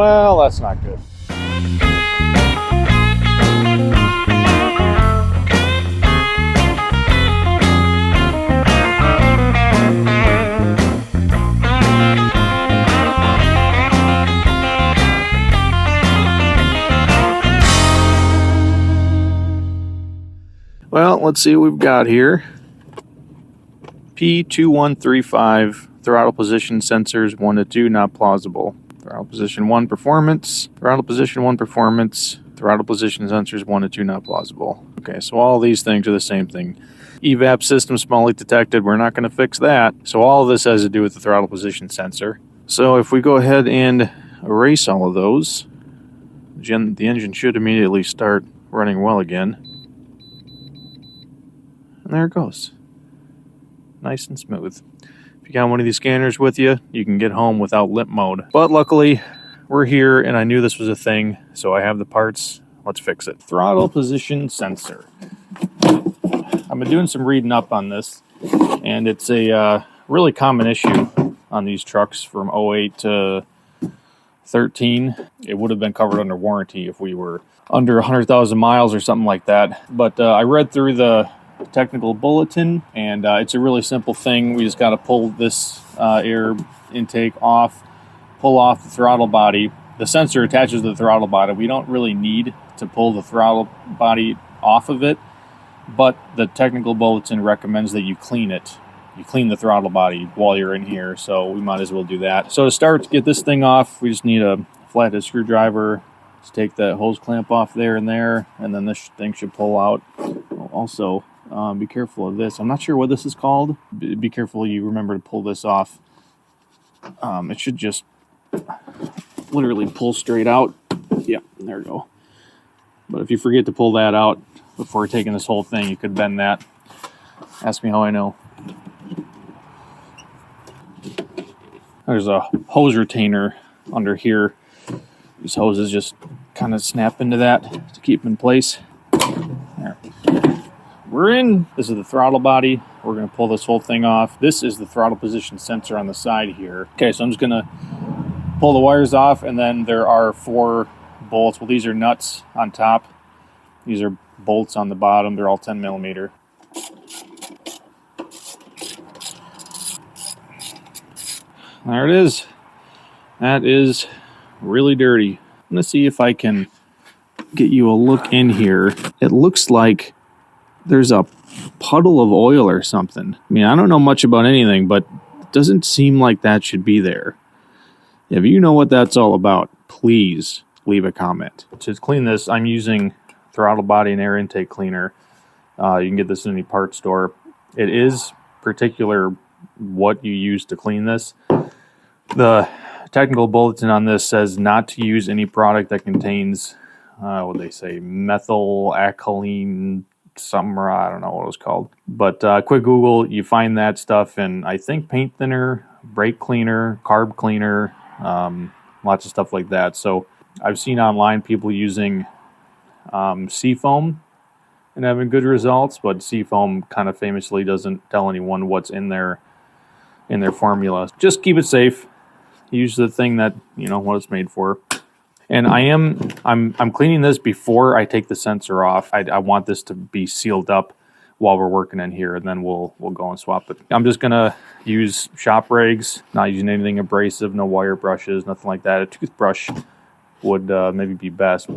Well, that's not good. Well, let's see what we've got here. P2135 throttle position sensors 1 to 2 not plausible. Throttle position 1 performance. Throttle position 1 performance. Throttle position sensors 1 to 2 not plausible. Okay, so all these things are the same thing. EVAP system small leak detected. We're not going to fix that. So all of this has to do with the throttle position sensor. So if we go ahead and erase all of those, the engine should immediately start running well again. And there it goes. Nice and smooth. If you got one of these scanners with you, you can get home without limp mode. But luckily, we're here and I knew this was a thing, so I have the parts. Let's fix it. Throttle position sensor. I've been doing some reading up on this, and it's a really common issue on these trucks from 08 to 13. It would have been covered under warranty if we were under 100,000 miles or something like that. But I read through the technical bulletin, and it's a really simple thing. We just got to pull this air intake off, pull off the throttle body. The sensor attaches to the throttle body. We don't really need to pull the throttle body off of it, but the technical bulletin recommends that you clean it. You clean the throttle body while you're in here, so we might as well do that. So to start, to get this thing off, we just need a flathead screwdriver. Just take that hose clamp off there, and then this thing should pull out. Also, be careful of this. I'm not sure what this is called. Be careful you remember to pull this off. It should just literally pull straight out. Yeah, there we go. But if you forget to pull that out before taking this whole thing, you could bend that. Ask me how I know. There's a hose retainer under here. These hoses just kind of snap into that to keep them in place. There. We're in. This is the throttle body. We're going to pull this whole thing off. This is the throttle position sensor on the side here. Okay, so I'm just going to pull the wires off, and then there are 4 bolts. Well, these are nuts on top. These are bolts on the bottom. They're all 10 millimeter. There it is. That is really dirty. I'm going to see if I can get you a look in here. It looks like there's a puddle of oil or something. I mean, I don't know much about anything, but it doesn't seem like that should be there. If you know what that's all about, please leave a comment. To clean this, I'm using throttle body and air intake cleaner. You can get this in any parts store. It is particular what you use to clean this. The technical bulletin on this says not to use any product that contains, what they say, methyl alkylene, something, I don't know what it was called. But quick Google, you find that stuff in, I think, paint thinner, brake cleaner, carb cleaner, lots of stuff like that. So I've seen online people using seafoam and having good results, but seafoam kind of famously doesn't tell anyone what's in their formula. Just keep it safe. Use the thing that you know what it's made for. And I'm cleaning this before I take the sensor off. I want this to be sealed up while we're working in here, and then we'll go and swap it. I'm just gonna use shop rags, not using anything abrasive, no wire brushes, nothing like that. A toothbrush would maybe be best.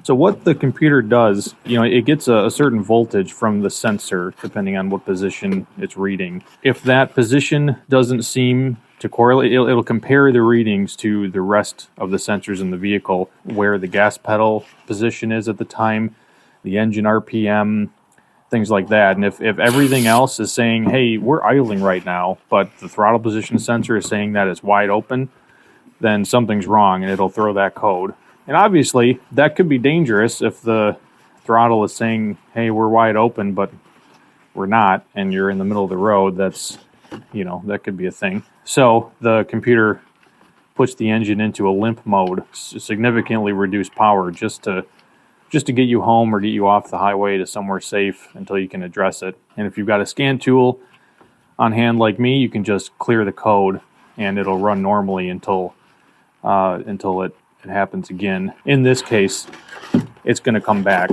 So what the computer does, you know, it gets a certain voltage from the sensor depending on what position it's reading. If that position doesn't seem to correlate, it'll compare the readings to the rest of the sensors in the vehicle, where the gas pedal position is at the time, the engine RPM, things like that. And if everything else is saying, hey, we're idling right now, but the throttle position sensor is saying that it's wide open, then something's wrong and it'll throw that code. And obviously, that could be dangerous if the throttle is saying, hey, we're wide open, but we're not, and you're in the middle of the road. That's, you know, that could be a thing. So the computer puts the engine into a limp mode, significantly reduced power, just to get you home or get you off the highway to somewhere safe until you can address it. And if you've got a scan tool on hand like me, you can just clear the code and it'll run normally until it happens again. In this case, it's going to come back.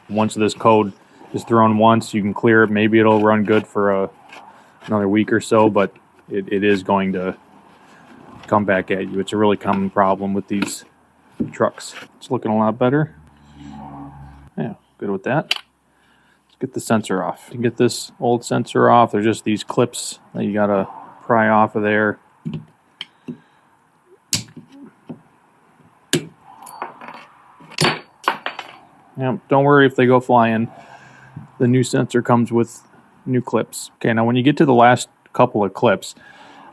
Once this code is thrown once, you can clear it. Maybe it'll run good for another week or so, but it is going to come back at you. It's a really common problem with these trucks. It's looking a lot better. Yeah, good with that. Let's get the sensor off. To get this old sensor off, there's just these clips that you gotta pry off of there. Yeah, don't worry if they go flying. The new sensor comes with new clips. Okay, now when you get to the last couple of clips,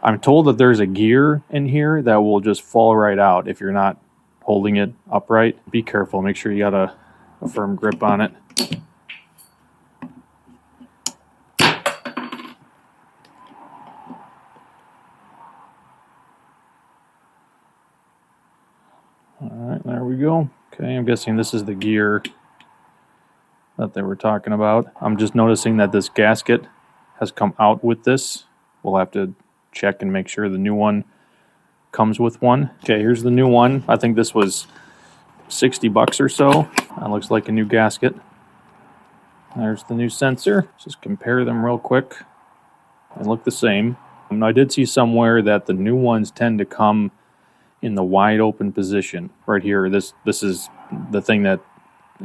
I'm told that there's a gear in here that will just fall right out if you're not holding it upright. Be careful, make sure you got a firm grip on it. Alright, there we go. Okay, I'm guessing this is the gear that they were talking about. I'm just noticing that this gasket has come out with this. We'll have to check and make sure the new one comes with one. Okay, here's the new one. I think this was $60 or so. That looks like a new gasket. There's the new sensor. Just compare them real quick. They look the same. I did see somewhere that the new ones tend to come in the wide open position. Right here, this is the thing that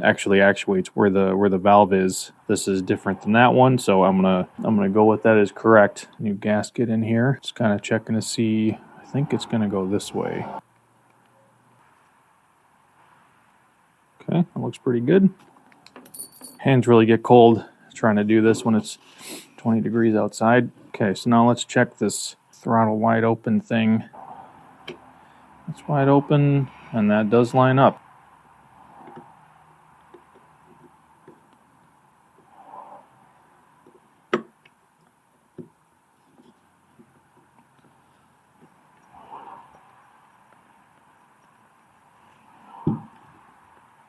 actually actuates where the valve is. This is different than that one, so I'm gonna go with that as correct. New gasket in here. Just kind of checking to see. I think it's gonna go this way. Okay, that looks pretty good. Hands really get cold trying to do this when it's 20 degrees outside. Okay, so now let's check this throttle wide open thing. It's wide open, and that does line up.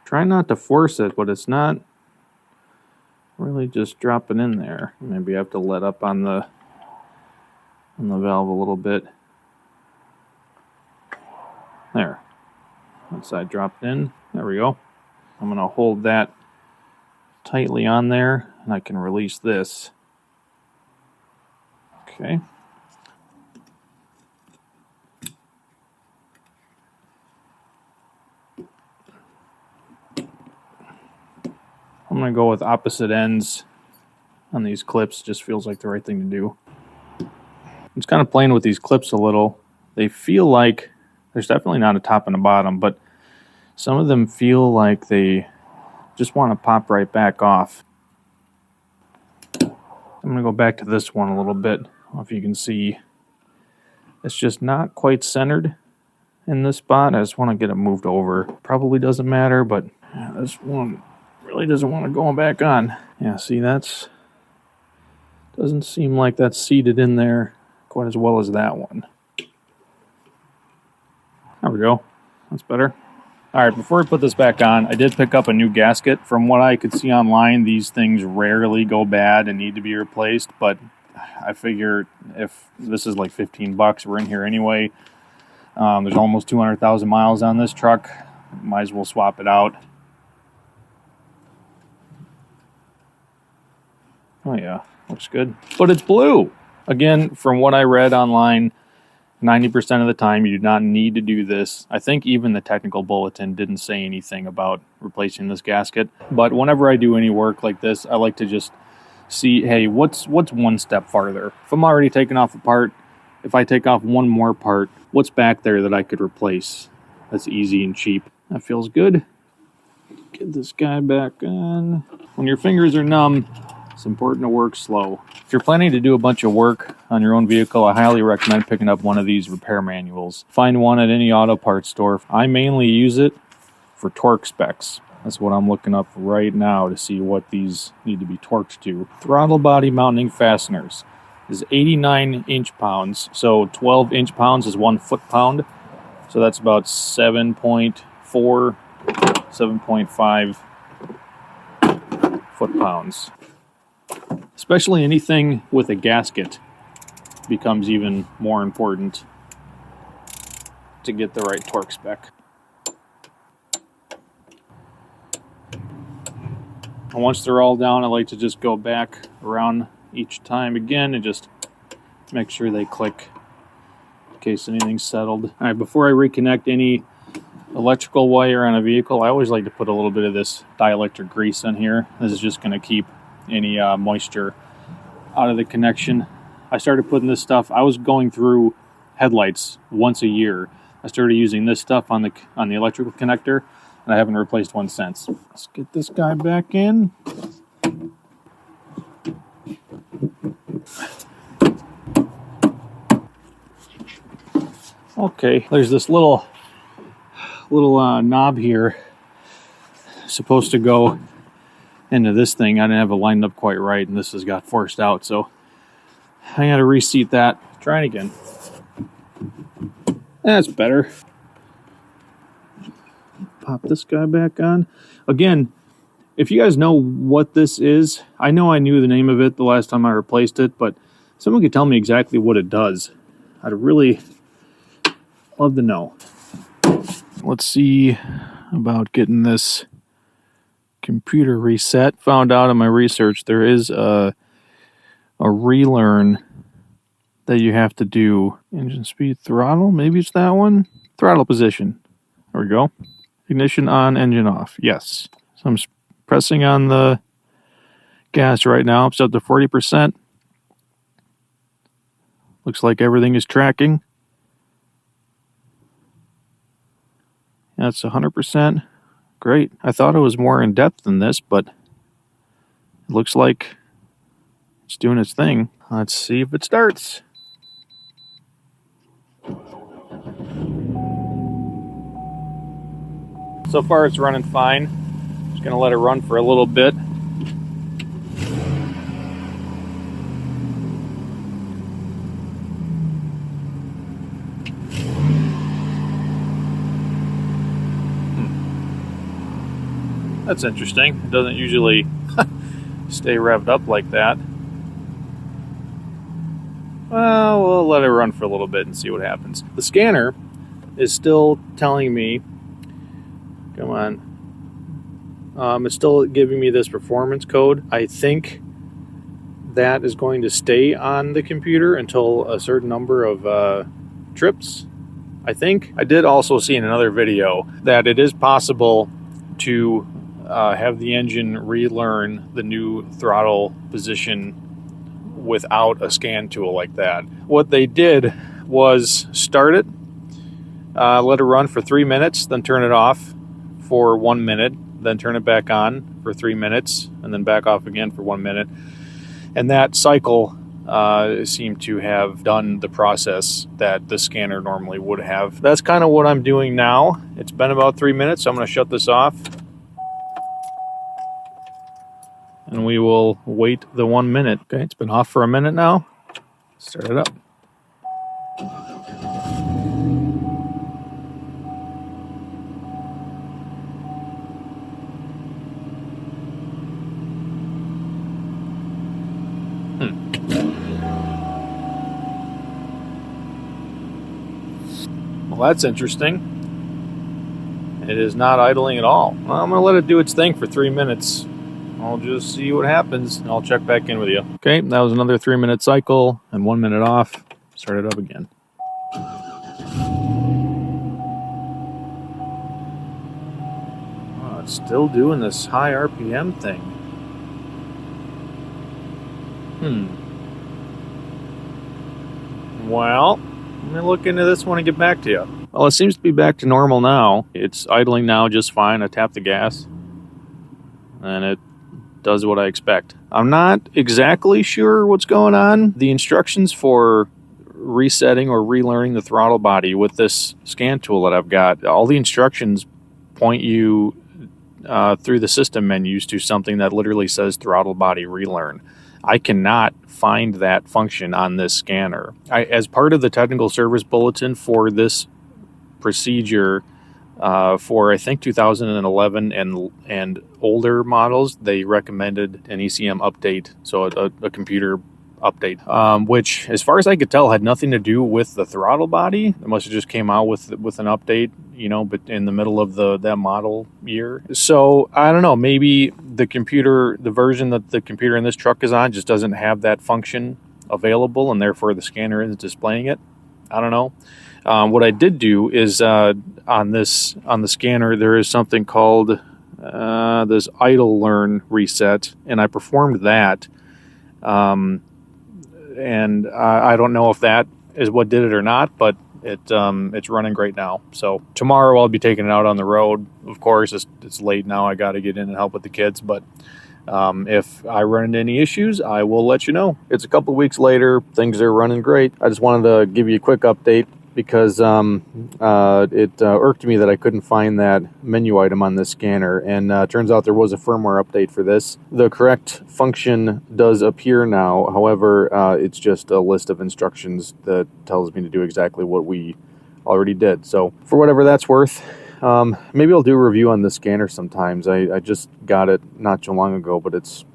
Try not to force it, but it's not really just dropping in there. Maybe I have to let up on the valve a little bit. There. That side dropped in. There we go. I'm going to hold that tightly on there, and I can release this. Okay. I'm going to go with opposite ends on these clips. Just feels like the right thing to do. I'm just kind of playing with these clips a little. They feel like there's definitely not a top and a bottom, but some of them feel like they just want to pop right back off. I'm going to go back to this one a little bit. I don't know if you can see. It's just not quite centered in this spot. I just want to get it moved over. Probably doesn't matter, but yeah, this one really doesn't want to go back on. Yeah, see, that's doesn't seem like that's seated in there quite as well as that one. There we go. That's better. All right, before I put this back on, I did pick up a new gasket. From what I could see online, these things rarely go bad and need to be replaced, but I figure if this is like $15, we're in here anyway. There's almost 200,000 miles on this truck. Might as well swap it out. Oh yeah, looks good. But it's blue. Again, from what I read online, 90% of the time you do not need to do this. I think even the technical bulletin didn't say anything about replacing this gasket. But whenever I do any work like this, I like to just see, hey, what's one step farther? If I'm already taking off a part, if I take off one more part, what's back there that I could replace? That's easy and cheap. That feels good. Get this guy back on. When your fingers are numb, it's important to work slow. If you're planning to do a bunch of work on your own vehicle, I highly recommend picking up one of these repair manuals. Find one at any auto parts store. I mainly use it for torque specs. That's what I'm looking up right now to see what these need to be torqued to. Throttle body mounting fasteners is 89 inch-pounds. So 12 inch-pounds is 1 foot-pound. So that's about 7.4, 7.5 foot-pounds. Especially anything with a gasket becomes even more important to get the right torque spec. And once they're all down, I like to just go back around each time again and just make sure they click in case anything's settled. All right, before I reconnect any electrical wire on a vehicle, I always like to put a little bit of this dielectric grease in here. This is just going to keep any moisture out of the connection. I started putting this stuff, I was going through headlights once a year. I started using this stuff on the electrical connector, and I haven't replaced one since. Let's get this guy back in. Okay, there's this little knob here supposed to go into this thing. I didn't have it lined up quite right, and this has got forced out, so I gotta reseat that. Try it again. That's better. Pop this guy back on. Again, if you guys know what this is, I know I knew the name of it the last time I replaced it, but someone could tell me exactly what it does. I'd really love to know. Let's see about getting this computer reset. Found out in my research there is a relearn that you have to do. Engine speed, throttle, maybe it's that one. Throttle position. There we go. Ignition on, engine off. Yes. So I'm pressing on the gas right now. It's up to 40%. Looks like everything is tracking. That's 100%. Great. I thought it was more in depth than this, but it looks like it's doing its thing. Let's see if it starts. So far it's running fine. Just gonna let it run for a little bit. That's interesting. It doesn't usually stay revved up like that. Well, we'll let it run for a little bit and see what happens. The scanner is still telling me, come on, it's still giving me this performance code. I think that is going to stay on the computer until a certain number of trips, I think. I did also see in another video that it is possible to have the engine relearn the new throttle position without a scan tool like that. What they did was start it, let it run for 3 minutes, then turn it off for 1 minute, then turn it back on for 3 minutes, and then back off again for 1 minute. And that cycle seemed to have done the process that the scanner normally would have. That's kind of what I'm doing now. It's been about 3 minutes, so I'm going to shut this off. And we will wait the 1 minute. Okay, it's been off for a minute now. Start it up. Well, that's interesting. It is not idling at all. Well, I'm going to let it do its thing for 3 minutes. I'll just see what happens, and I'll check back in with you. Okay, that was another 3 minute cycle, and 1 minute off. Start it up again. Oh, it's still doing this high RPM thing. Well, let me look into this one and get back to you. Well, it seems to be back to normal now. It's idling now just fine. I tap the gas, and it does what I expect. I'm not exactly sure what's going on. The instructions for resetting or relearning the throttle body with this scan tool that I've got, all the instructions point you through the system menus to something that literally says throttle body relearn. I cannot find that function on this scanner. As part of the technical service bulletin for this procedure for I think 2011 and older models. They recommended an ECM update, so a computer update, which, as far as I could tell, had nothing to do with the throttle body. It must have just came out with an update, you know, but in the middle of that model year. So I don't know. Maybe the version that the computer in this truck is on, just doesn't have that function available, and therefore the scanner isn't displaying it. I don't know. What I did do is on the scanner there is something called this idle learn reset, and I performed that. And I don't know if that is what did it or not, but it's running great now. So tomorrow I'll be taking it out on the road. Of course, it's late now. I got to get in and help with the kids, but if I run into any issues, I will let you know. It's a couple of weeks later. Things are running great. I just wanted to give you a quick update because it irked me that I couldn't find that menu item on this scanner, and turns out there was a firmware update for this. The correct function does appear now. However, it's just a list of instructions that tells me to do exactly what we already did. So for whatever that's worth, maybe I'll do a review on this scanner sometimes. I just got it not too long ago, but it's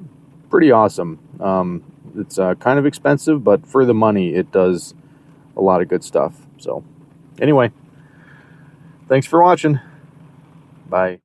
pretty awesome. It's kind of expensive, but for the money, it does a lot of good stuff. So anyway, thanks for watching. Bye.